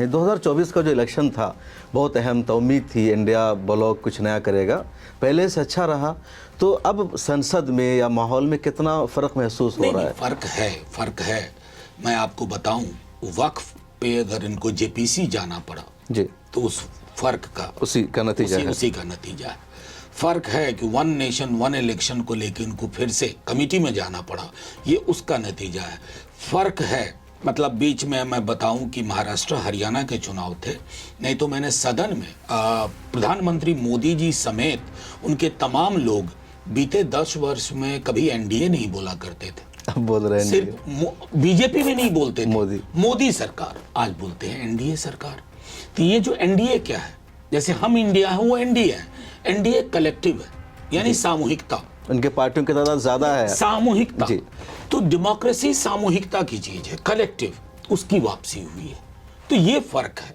2024 का जो इलेक्शन था बहुत अहम था, उम्मीद थी इंडिया ब्लॉक कुछ नया करेगा, पहले से अच्छा रहा। तो अब संसद में या माहौल में कितना फ़र्क महसूस हो रहा है? फ़र्क है। मैं आपको बताऊं, वक्फ पे अगर इनको जेपीसी जाना पड़ा जी, तो उस फर्क का उसी का नतीजा है। उसी का नतीजा है। फर्क है कि वन नेशन वन इलेक्शन को लेकर इनको फिर से कमेटी में जाना पड़ा, ये उसका नतीजा है। फर्क है मतलब बीच में मैं बताऊं कि महाराष्ट्र हरियाणा के चुनाव थे, नहीं तो मैंने सदन में प्रधानमंत्री मोदी जी समेत उनके तमाम लोग बीते 10 वर्ष में कभी एनडीए नहीं बोला करते थे, अब बोल रहे हैं सिर्फ बीजेपी भी नहीं बोलते थे, मोदी सरकार। आज बोलते हैं एनडीए सरकार। तो ये जो एनडीए क्या है, जैसे हम इंडिया है वो एनडीए है। एनडीए कलेक्टिव है, यानी सामूहिकता। उनके पार्टियों की तादाद ज्यादा है, सामूहिकता जी। तो डेमोक्रेसी सामूहिकता की चीज है, कलेक्टिव, उसकी वापसी हुई है। तो ये फर्क है।